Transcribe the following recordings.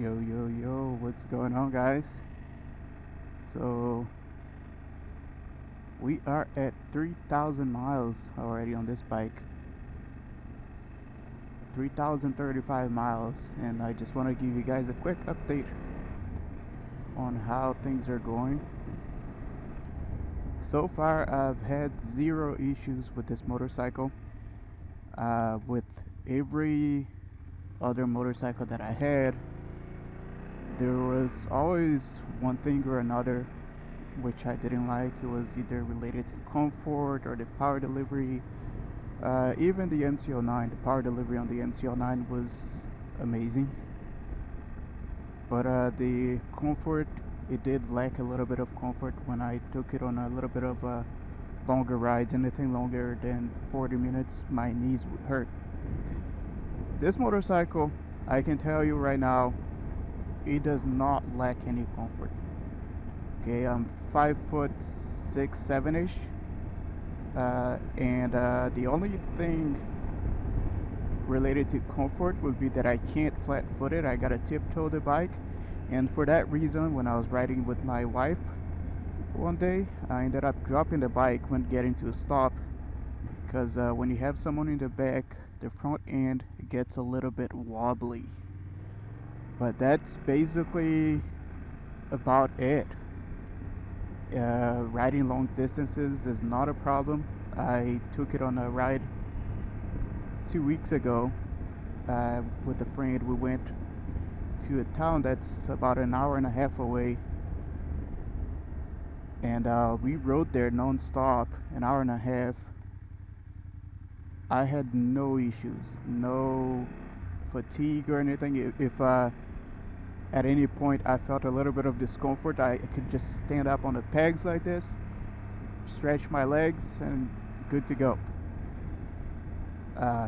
Yo, what's going on, guys? So, we are at 3,000 miles already on this bike. 3,035 miles, and I just want to give you guys a quick update on how things are going. So far, I've had zero issues with this motorcycle. With every other motorcycle that I had, there was always one thing or another which I didn't like. It was either related to comfort or the power delivery. Even the MT-09, the power delivery on the MT-09 was amazing, but the comfort, it did lack a little bit of comfort when I took it on a little bit of longer rides. Anything longer than 40 minutes, my knees would hurt. This motorcycle, I can tell you right now, it does not lack any comfort. Okay, I'm 5'6", 7-ish, and the only thing related to comfort would be that I can't flat-foot it. I gotta tiptoe the bike, and for that reason, when I was riding with my wife one day, I ended up dropping the bike when getting to a stop, because when you have someone in the back, the front end gets a little bit wobbly. But that's basically about it. Riding long distances is not a problem. I took it on a ride 2 weeks ago with a friend. We went to a town that's about an hour and a half away, and we rode there non-stop, an hour and a half. I had no issues, no fatigue or anything. If at any point I felt a little bit of discomfort, I could just stand up on the pegs like this, stretch my legs, and good to go.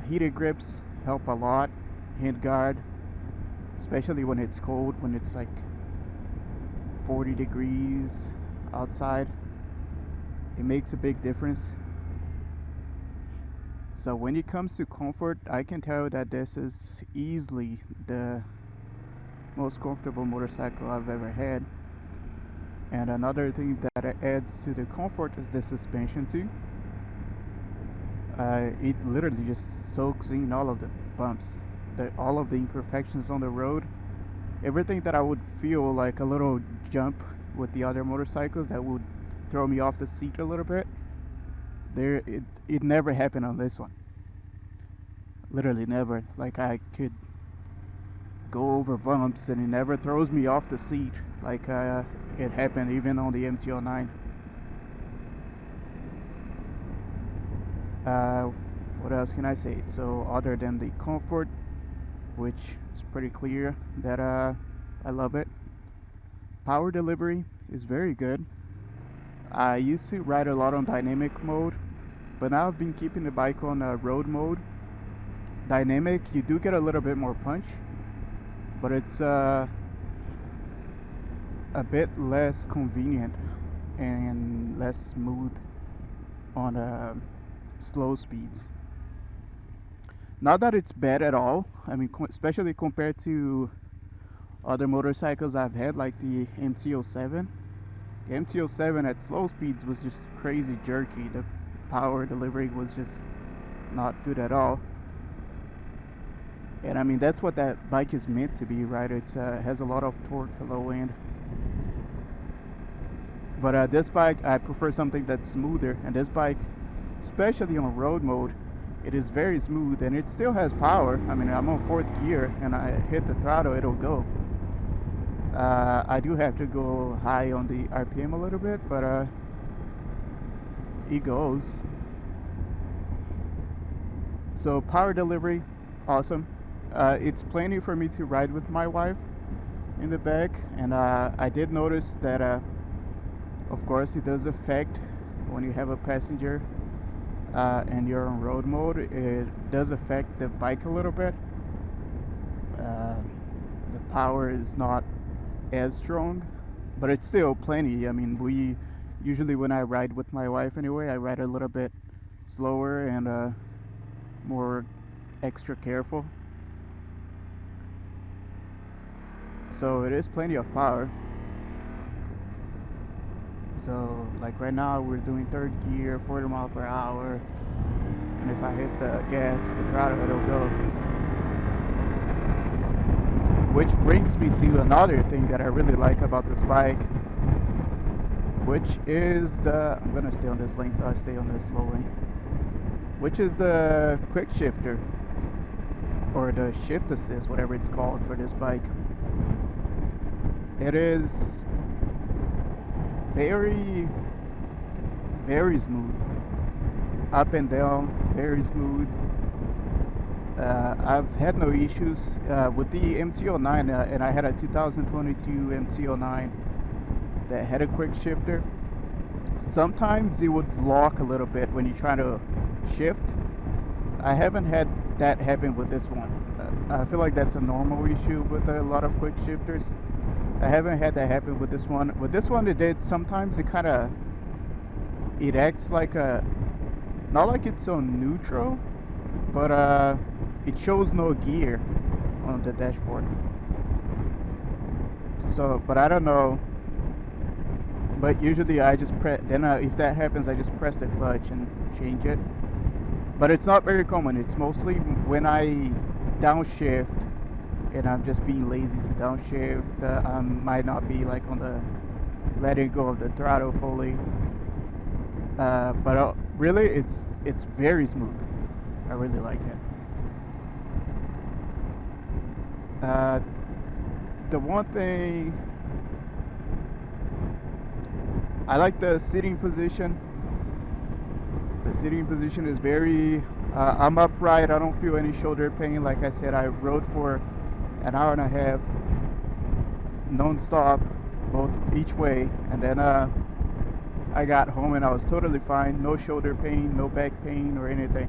Heated grips help a lot. Hand guard, especially when it's cold, when it's like 40 degrees outside, it makes a big difference. So when it comes to comfort, I can tell you that this is easily the most comfortable motorcycle I've ever had. And another thing that adds to the comfort is the suspension too. It literally just soaks in all of the bumps, all of the imperfections on the road. Everything that I would feel like a little jump with the other motorcycles that would throw me off the seat a little bit, it never happened on this one. Literally never. Like, I could go over bumps and it never throws me off the seat like it happened even on the MT-09. What else can I say? So other than the comfort, which is pretty clear that I love it, power delivery is very good. I used to ride a lot on dynamic mode, but now I've been keeping the bike on road mode. Dynamic, you do get a little bit more punch, but it's a bit less convenient and less smooth on slow speeds. Not that it's bad at all. I mean, especially compared to other motorcycles I've had, like the MT-07. The MT-07 at slow speeds was just crazy jerky. The power delivery was just not good at all. And I mean, that's what that bike is meant to be, right? It has a lot of torque low end. But this bike, I prefer something that's smoother. And this bike, especially on road mode, it is very smooth, and it still has power. I mean, I'm on 4th gear, and I hit the throttle, it'll go. I do have to go high on the RPM a little bit, but it goes. So power delivery, awesome. It's plenty for me to ride with my wife in the back, and I did notice that of course it does affect when you have a passenger and you're on road mode. It does affect the bike a little bit. The power is not as strong, but it's still plenty. I mean, we usually, when I ride with my wife anyway, I ride a little bit slower and more extra careful. so it is plenty of power. So like right now we're doing third gear, 40 miles per hour, and if I hit the gas, the throttle, it'll go. Which brings me to another thing that I really like about this bike, which is I'm gonna stay on this lane, so I stay on this slow lane, which is the quick shifter, or the shift assist, whatever it's called for this bike. It is very, very smooth, up and down, very smooth. I've had no issues with the MT-09, and I had a 2022 MT-09 that had a quick shifter. Sometimes it would lock a little bit when you try to shift. I haven't had that happen with this one. I feel like that's a normal issue with a lot of quick shifters. I haven't had that happen with this one. With this one, it did. Sometimes it acts like not like it's on neutral, but it shows no gear on the dashboard. So, but I don't know. But usually I just press, then if that happens, I just press the clutch and change it. But it's not very common. It's mostly when I downshift and I'm just being lazy to downshift. I might not be like on the letting go of the throttle fully. But really, it's very smooth. I really like it. The one thing, I like the sitting position. The sitting position is very, I'm upright, I don't feel any shoulder pain. Like I said, I rode for an hour and a half non-stop, both each way, and then I got home and I was totally fine. No shoulder pain, no back pain or anything,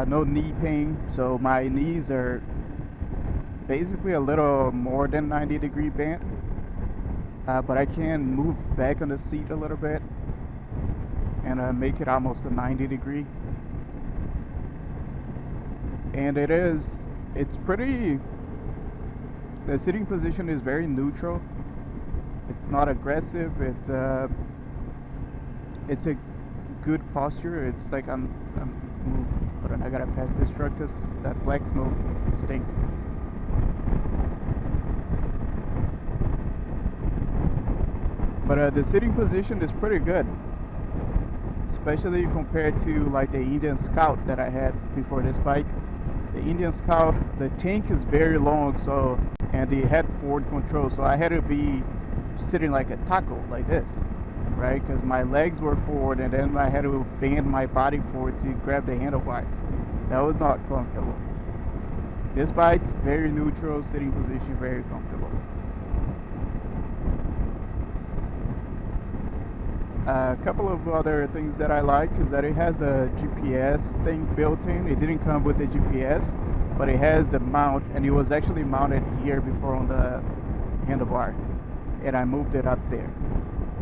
no knee pain. So my knees are basically a little more than 90-degree bent, but I can move back on the seat a little bit and make it almost a 90-degree. And it's pretty, the sitting position is very neutral. It's not aggressive. It's a good posture. It's like hold on, I gotta pass this truck because that black smoke stinks. But the sitting position is pretty good, especially compared to like the Indian Scout that I had before this bike. The Indian Scout, the tank is very long, and it had forward control, so I had to be sitting like a taco like this, right? Because my legs were forward, and then I had to bend my body forward to grab the handlebars. That was not comfortable. This bike, very neutral, sitting position, very comfortable. A couple of other things that I like is that it has a GPS thing built in. It didn't come with the GPS, but it has the mount, and it was actually mounted here before on the handlebar, and I moved it up there.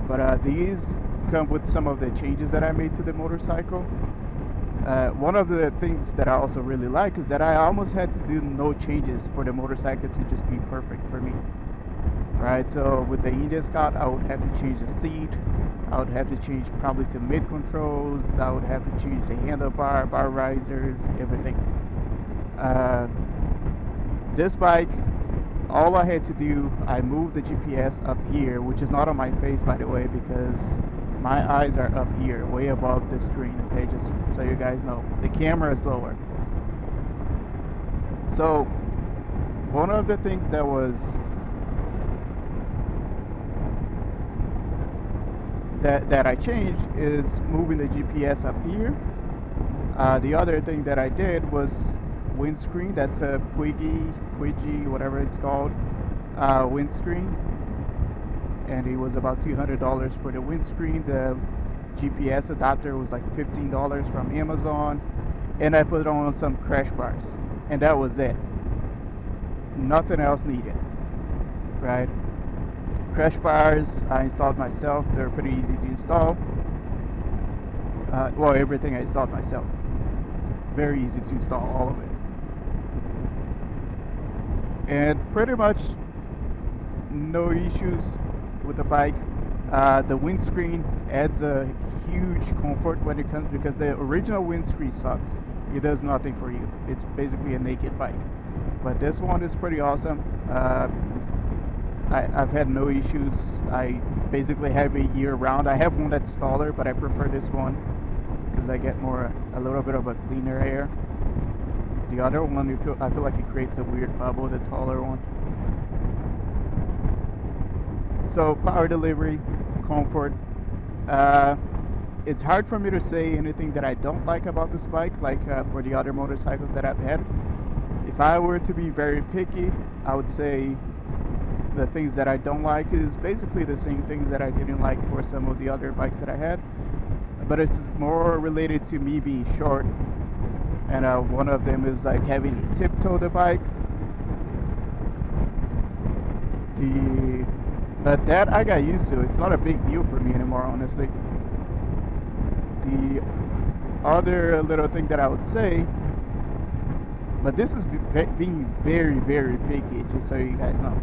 But these come with some of the changes that I made to the motorcycle. One of the things that I also really like is that I almost had to do no changes for the motorcycle to just be perfect for me. Right, so with the Indian Scout, I would have to change the seat. I would have to change probably to mid controls. I would have to change the handlebar, bar risers, everything. This bike, all I had to do, I moved the GPS up here, which is not on my face, by the way, because my eyes are up here, way above the screen. Okay, just so you guys know, the camera is lower. So one of the things that was that I changed is moving the GPS up here. The other thing that I did was windscreen. That's a PUIG, whatever it's called, windscreen, and it was about $200 for the windscreen. The GPS adapter was like $15 from Amazon, and I put on some crash bars, and that was it. Nothing else needed, right? Crash bars I installed myself. They're pretty easy to install. Well, everything I installed myself. Very easy to install, all of it. And pretty much no issues with the bike. The windscreen adds a huge comfort when it comes, because the original windscreen sucks. It does nothing for you. It's basically a naked bike. But this one is pretty awesome. I've had no issues. I basically have a year round. I have one that's taller, but I prefer this one because I get a little bit of a cleaner air. The other one, I feel like it creates a weird bubble, the taller one. So power delivery, comfort. It's hard for me to say anything that I don't like about this bike, like for the other motorcycles that I've had. If I were to be very picky, I would say the things that I don't like is basically the same things that I didn't like for some of the other bikes that I had, but it's more related to me being short, and one of them is like having to tiptoe the bike. But that I got used to. It's not a big deal for me anymore, honestly. The other little thing that I would say, but this is being very, very picky, just so you guys know.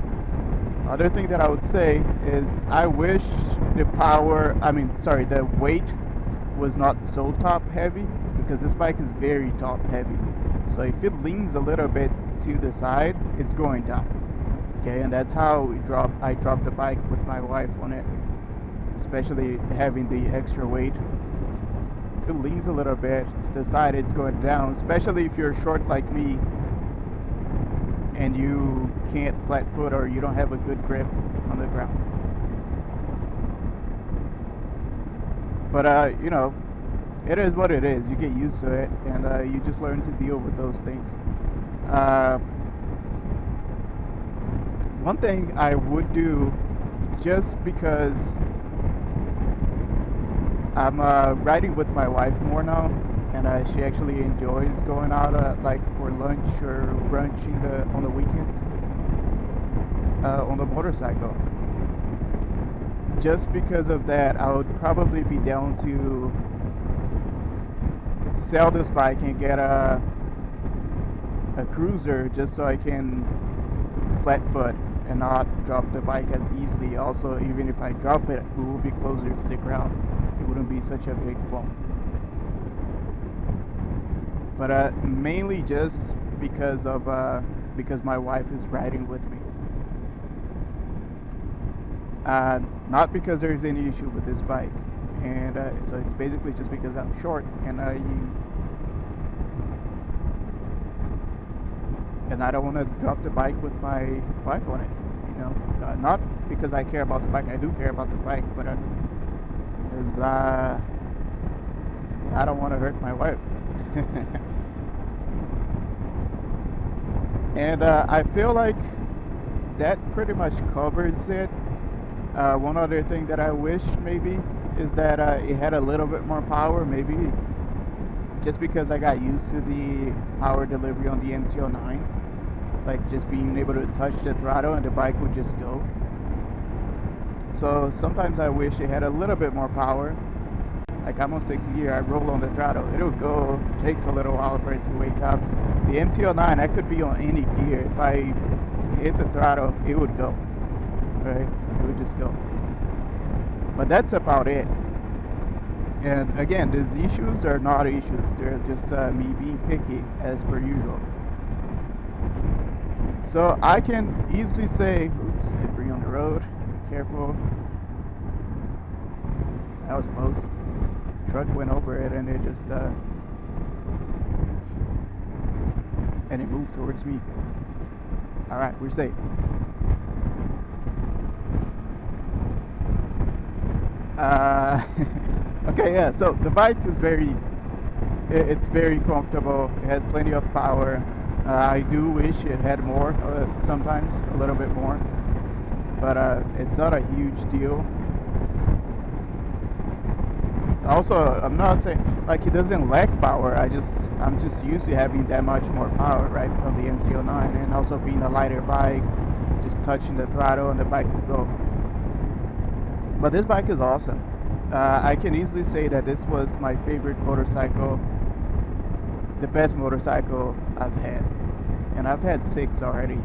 Other thing that I would say is I wish the weight was not so top heavy, because this bike is very top heavy. So if it leans a little bit to the side, it's going down. Okay, and that's how I dropped the bike with my wife on it, especially having the extra weight. If it leans a little bit to the side, it's going down, especially if you're short like me and you can't flat foot or you don't have a good grip on the ground. But you know, it is what it is. You get used to it, and you just learn to deal with those things. One thing I would do, just because I'm riding with my wife more now, and she actually enjoys going out like for lunch or brunch on the weekends on the motorcycle. Just because of that, I would probably be down to sell this bike and get a cruiser, just so I can flat foot and not drop the bike as easily. Also, even if I drop it, we will be closer to the ground. It wouldn't be such a big fall. But mainly just because my wife is riding with me. Not because there's any issue with this bike, and so it's basically just because I'm short, and I don't want to drop the bike with my wife on it. You know, not because I care about the bike. I do care about the bike, but because I don't want to hurt my wife. And I feel like that pretty much covers it. One other thing that I wish maybe is that it had a little bit more power, maybe just because I got used to the power delivery on the MT-09, like just being able to touch the throttle and the bike would just go. So sometimes I wish it had a little bit more power. Like I'm on 6th gear, I roll on the throttle, it'll go, takes a little while for it to wake up. The MT-09, I could be on any gear. If I hit the throttle, it would go, right? It would just go. But that's about it. And again, these issues are not issues. They're just me being picky, as per usual. So I can easily say, oops, debris on the road, careful. That was close. Truck went over it and it just and it moved towards me. Alright, we're safe. Okay, yeah, so the bike is it's very comfortable. It has plenty of power. I do wish it had more, sometimes a little bit more, but it's not a huge deal. Also, I'm not saying like it doesn't lack power. I'm just used to having that much more power, right, from the MT-09, and also being a lighter bike, just touching the throttle and the bike will go. But this bike is awesome. I can easily say that this was my favorite motorcycle, the best motorcycle I've had, and I've had 6 already.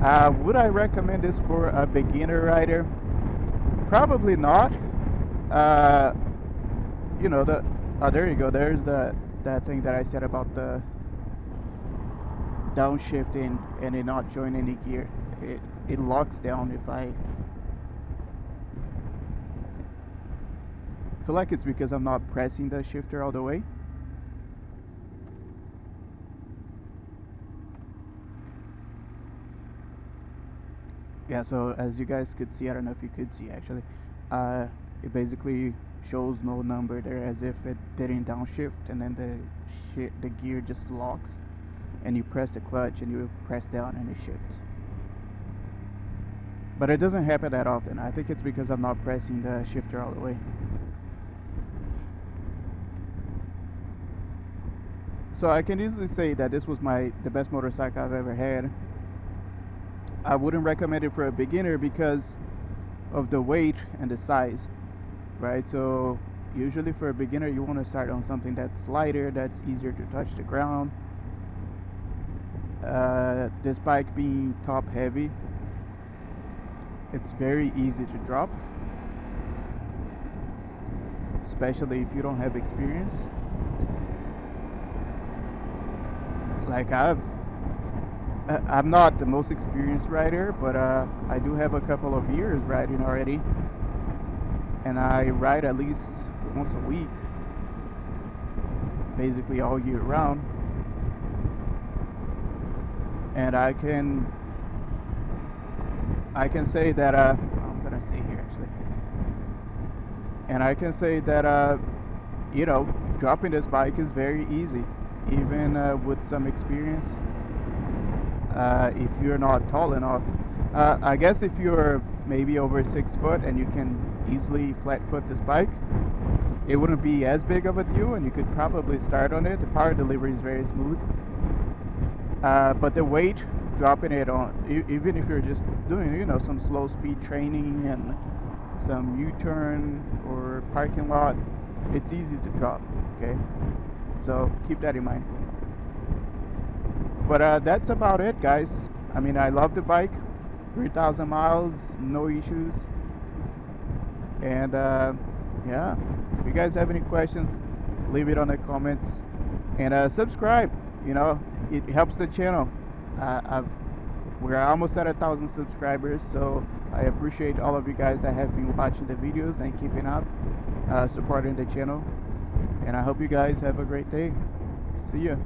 Would I recommend this for a beginner rider? Probably not. Uh, you know, there you go. There's that thing that I said about the downshifting and it not showing any gear. It locks down if I feel like it's because I'm not pressing the shifter all the way. Yeah, so as you guys could see, I don't know if you could see actually, it basically shows no number there, as if it didn't downshift, and then the gear just locks, and you press the clutch and you press down and it shifts. But it doesn't happen that often. I think it's because I'm not pressing the shifter all the way. So I can easily say that this was the best motorcycle I've ever had. I wouldn't recommend it for a beginner because of the weight and the size, right? So usually for a beginner you want to start on something that's lighter, that's easier to touch the ground. This bike being top heavy, it's very easy to drop, especially if you don't have experience. Like I'm not the most experienced rider, but I do have a couple of years riding already, and I ride at least once a week, basically all year round. And I can say that I'm gonna stay here actually, and I can say that you know, dropping this bike is very easy, even with some experience. If you're not tall enough, I guess if you're maybe over 6 foot and you can easily flat foot this bike, it wouldn't be as big of a deal, and you could probably start on it. The power delivery is very smooth, but the weight, dropping it on, even if you're just doing, you know, some slow speed training and some U-turn or parking lot, it's easy to drop. Okay, so keep that in mind. But that's about it, guys. I mean, I love the bike. 3,000 miles, no issues. And yeah, if you guys have any questions, leave it on the comments, and subscribe. You know, it helps the channel. We're almost at 1,000 subscribers, so I appreciate all of you guys that have been watching the videos and keeping up, supporting the channel. And I hope you guys have a great day. See ya.